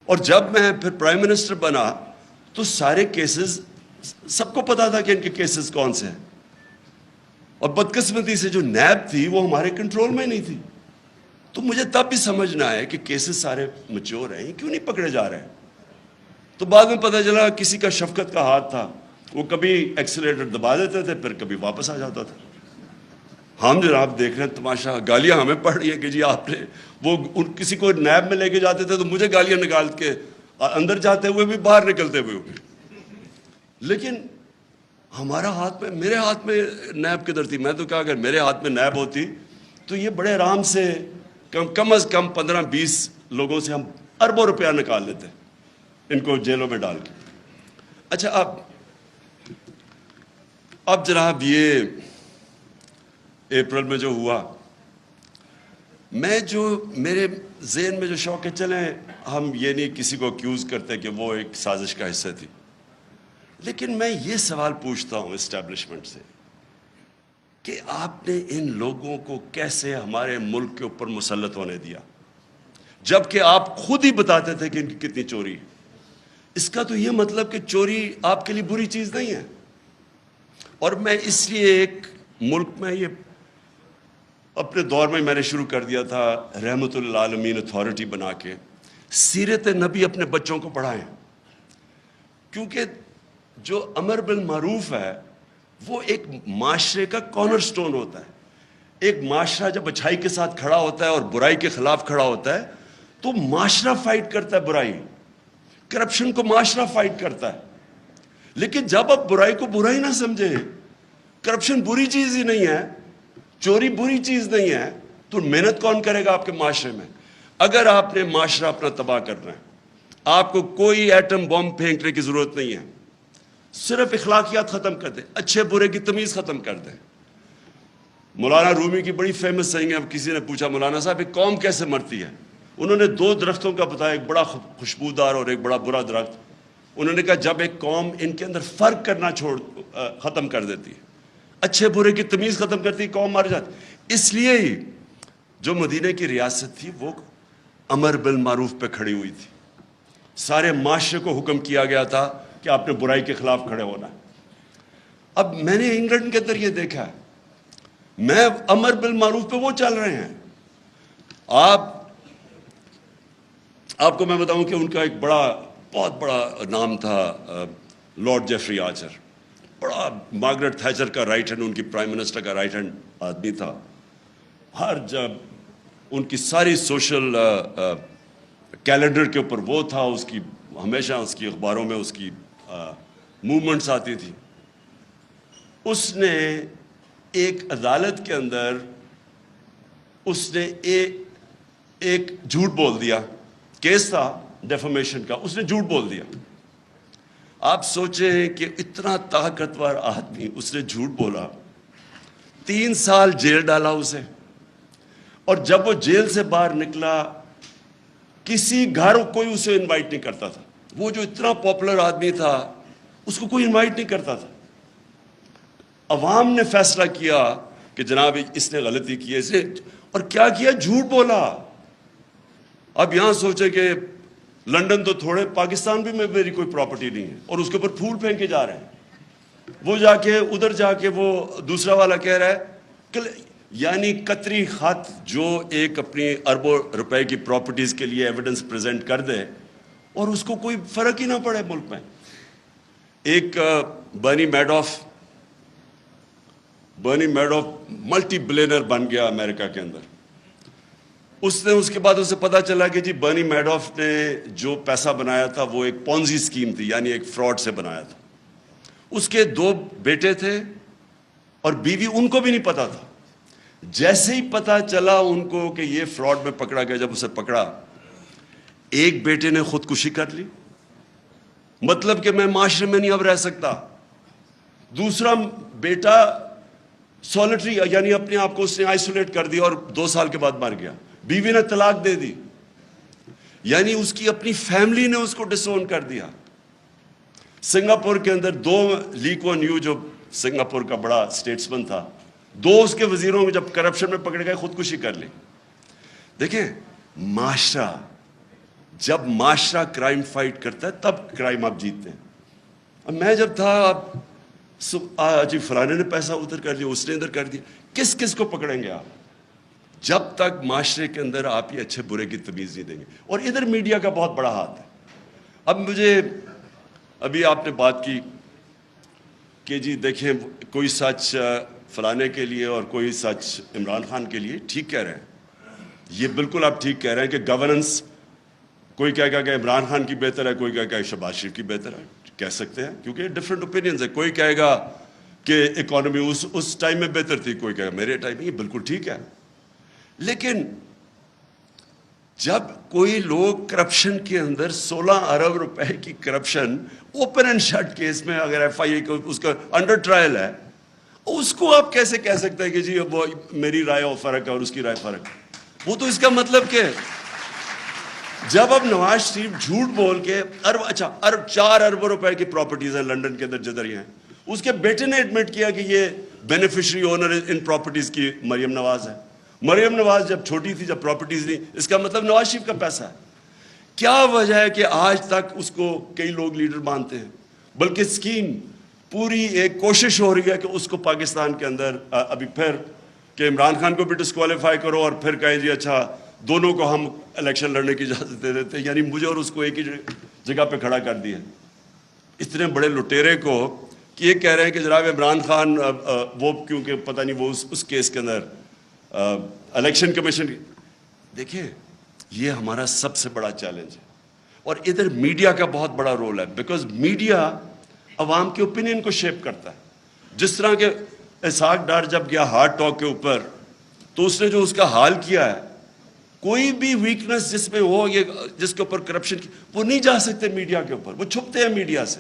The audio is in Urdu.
اور جب میں پھر پرائم منسٹر بنا تو سارے کیسز سب کو پتا تھا کہ ان کے کیسز کون سے ہیں، اور بدقسمتی سے جو نیب تھی وہ ہمارے کنٹرول میں نہیں تھی. تو مجھے تب بھی سمجھ نہ آئے کہ کیسز سارے میچور ہیں، کیوں نہیں پکڑے جا رہے ہیں. تو بعد میں پتہ چلا کسی کا شفقت کا ہاتھ تھا، وہ کبھی ایکسیلیٹر دبا دیتے تھے پھر کبھی واپس آ جاتا تھا. ہم جناب دیکھ رہے ہیں تماشا، گالیاں ہمیں پڑ رہی ہیں کہ جی آپ نے وہ کسی کو نیب میں لے کے جاتے تھے تو مجھے گالیاں نکال کے اندر جاتے ہوئے بھی باہر نکلتے ہوئے بھی. لیکن ہمارا ہاتھ میں، میرے ہاتھ میں نیب کدھر تھی؟ میں تو کہا اگر میرے ہاتھ میں نیب ہوتی تو یہ بڑے آرام سے کم از کم 15-20 لوگوں سے ہم اربوں روپیہ نکال لیتے ان کو جیلوں میں ڈال کے. اچھا اب جناب یہ اپریل میں جو ہوا، میں جو میرے ذہن میں جو شوق ہے، چلیں ہم یہ نہیں کسی کو اکیوز کرتے کہ وہ ایک سازش کا حصہ تھی، لیکن میں یہ سوال پوچھتا ہوں اسٹیبلشمنٹ سے کہ آپ نے ان لوگوں کو کیسے ہمارے ملک کے اوپر مسلط ہونے دیا جبکہ آپ خود ہی بتاتے تھے کہ ان کی کتنی چوری ہے. اس کا تو یہ مطلب کہ چوری آپ کے لیے بری چیز نہیں ہے. اور میں اس لیے ایک ملک میں یہ اپنے دور میں نے شروع کر دیا تھا رحمت للعالمین اتھارٹی بنا کے سیرت نبی اپنے بچوں کو پڑھائیں، کیونکہ جو امر بالمعروف ہے وہ ایک معاشرے کا کارنر سٹون ہوتا ہے. ایک معاشرہ جب اچھائی کے ساتھ کھڑا ہوتا ہے اور برائی کے خلاف کھڑا ہوتا ہے تو معاشرہ فائٹ کرتا ہے برائی، کرپشن کو معاشرہ فائٹ کرتا ہے. لیکن جب آپ برائی کو برائی نہ سمجھیں، کرپشن بری چیز ہی نہیں ہے، چوری بری چیز نہیں ہے، تو محنت کون کرے گا آپ کے معاشرے میں؟ اگر آپ نے معاشرہ اپنا تباہ کرنا ہے، آپ کو کوئی ایٹم بم پھینکنے کی ضرورت نہیں ہے، صرف اخلاقیات ختم کر دیں، اچھے برے کی تمیز ختم کر دیں. مولانا رومی کی بڑی فیمس سینگ ہے. اب کسی نے پوچھا مولانا صاحب ایک قوم کیسے مرتی ہے؟ انہوں نے 2 درختوں کا بتایا، ایک بڑا خوشبودار اور ایک بڑا برا درخت. انہوں نے کہا جب ایک قوم ان کے اندر فرق کرنا ختم کر دیتی ہے، اچھے برے کی تمیز ختم کرتی ہے، قوم مر جاتی. اس لیے ہی جو مدینہ کی ریاست تھی وہ امر بالمعروف پہ کھڑی ہوئی تھی. سارے معاشرے کو حکم کیا گیا تھا کہ آپ نے برائی کے خلاف کھڑے ہونا ہے. اب میں نے انگلینڈ کے اندر یہ دیکھا ہے، میں امر بالمعروف پہ وہ چل رہے ہیں. آپ کو میں بتاؤں کہ ان کا ایک بہت بڑا نام تھا لارڈ جیفری آرچر. بڑا مارگریٹ تھیچر کا رائٹ ہینڈ، ان کی پرائم منسٹر کا رائٹ ہینڈ آدمی تھا. ہر جب ان کی ساری سوشل کیلنڈر کے اوپر وہ تھا، اس کی ہمیشہ اس کی اخباروں میں اس کی موومنٹس آتی تھی. اس نے ایک عدالت کے اندر اس نے ایک جھوٹ بول دیا. کیس تھا ڈیفامیشن کا، اس نے جھوٹ بول دیا. آپ سوچیں کہ اتنا طاقتور آدمی، اس نے جھوٹ بولا، 3 سال جیل ڈالا اسے. اور جب وہ جیل سے باہر نکلا کسی گھر کوئی اسے انوائٹ نہیں کرتا تھا. وہ جو اتنا پاپولر آدمی تھا اس کو کوئی انوائٹ نہیں کرتا تھا. عوام نے فیصلہ کیا کہ جناب اس نے غلطی کی ہے اسے، اور کیا کیا؟ جھوٹ بولا. اب یہاں سوچے کہ لنڈن تو تھوڑے، پاکستان بھی میں میری کوئی پراپرٹی نہیں ہے، اور اس کے اوپر پھول پھینکے جا رہے ہیں. وہ جا کے ادھر جا کے وہ دوسرا والا کہہ رہا ہے کہ یعنی قطری خط جو ایک اپنی اربوں روپے کی پراپرٹیز کے لیے ایویڈنس پریزنٹ کر دے اور اس کو کوئی فرق ہی نہ پڑے ملک میں. ایک برنی میڈوف ملٹی بلینر بن گیا امریکہ کے اندر. اس کے بعد اسے پتا چلا کہ جی برنی میڈوف نے جو پیسہ بنایا تھا وہ ایک پونزی سکیم تھی، یعنی ایک فراڈ سے بنایا تھا. اس کے 2 بیٹے تھے اور بیوی، ان کو بھی نہیں پتا تھا. جیسے ہی پتا چلا ان کو کہ یہ فراڈ میں پکڑا گیا، جب اسے پکڑا، ایک بیٹے نے خودکشی کر لی، مطلب کہ میں معاشرے میں نہیں اب رہ سکتا. دوسرا بیٹا سولٹری، یعنی اپنے آپ کو اس نے آئسولیٹ کر دیا اور 2 سال کے بعد مر گیا. بیوی نے طلاق دے دی، یعنی اس کی اپنی فیملی نے اس کو ڈسون کر دیا. سنگاپور کے اندر 2 لی کوان یو جو سنگاپور کا بڑا اسٹیٹسمن تھا، 2 اس کے وزیروں میں جب کرپشن میں پکڑے گئے خودکشی کر لی. دیکھیں معاشرہ جب معاشرہ کرائم فائٹ کرتا ہے تب کرائم آپ جیتتے ہیں. اب میں جب تھا جی فلانے نے پیسہ ادھر کر دیا, اس نے ادھر کر دیا, کس کس کو پکڑیں گے آپ جب تک معاشرے کے اندر آپ یہ اچھے برے کی تمیز نہیں دیں گے. اور ادھر میڈیا کا بہت بڑا ہاتھ ہے. اب مجھے ابھی آپ نے بات کی کہ جی دیکھیں کوئی سچ فلانے کے لیے اور کوئی سچ عمران خان کے لیے, ٹھیک کہہ رہے ہیں, یہ بالکل آپ ٹھیک کہہ رہے ہیں کہ گورننس کوئی کہے گا کہ عمران خان کی بہتر ہے, کوئی کہے گا کہ شہباز شریف کی بہتر ہے, کہہ سکتے ہیں کیونکہ ڈفرینٹ اوپینینز ہے. کوئی کہے گا کہ اکانومی اس ٹائم میں بہتر تھی, کوئی کہے گا میرے ٹائم میں, یہ بالکل ٹھیک ہے. لیکن جب کوئی لوگ کرپشن کے اندر 16 ارب روپے کی corruption open and shut case میں اگر ایف آئی اے اس کا انڈر ٹرائل ہے, اس کو آپ کیسے کہہ سکتے ہیں کہ جی وہ میری رائے اور فرق ہے اور اس کی رائے فرق ہے. وہ تو اس کا مطلب کہ جب اب نواز شریف جھوٹ بول کے 4 ارب روپے کی پراپرٹیز ہیں لنڈن کے اندر جدھر ہیں, اس کے بیٹے نے ایڈمٹ کیا کہ یہ بینیفیشری اونر ان پراپرٹیز کی مریم نواز ہے. مریم نواز جب چھوٹی تھی, جب پراپرٹیز نہیں, اس کا مطلب نواز شریف کا پیسہ ہے. کیا وجہ ہے کہ آج تک اس کو کئی لوگ لیڈر مانتے ہیں, بلکہ اسکیم پوری ایک کوشش ہو رہی ہے کہ اس کو پاکستان کے اندر ابھی پھر کہ عمران خان کو بھی ڈسکوالیفائی کرو اور پھر کہیں جی اچھا دونوں کو ہم الیکشن لڑنے کی اجازت دے دیتے ہیں. یعنی مجھے اور اس کو ایک ہی جگہ پہ کھڑا کر دیا. اتنے بڑے لٹیرے کو کہ یہ کہہ رہے ہیں کہ جناب عمران خان وہ کیونکہ پتہ نہیں وہ اس کیس کے اندر الیکشن کمیشن. دیکھیں یہ ہمارا سب سے بڑا چیلنج ہے. اور ادھر میڈیا کا بہت بڑا رول ہے, بیکاز میڈیا عوام کے اوپینین کو شیپ کرتا ہے. جس طرح کہ اسحاق ڈار جب گیا ہارٹ ٹاک کے اوپر, تو اس نے جو اس کا حال کیا ہے, کوئی بھی ویکنس جس میں ہو, یہ جس کے اوپر کرپشن کی, وہ نہیں جا سکتے میڈیا کے اوپر, وہ چھپتے ہیں میڈیا سے.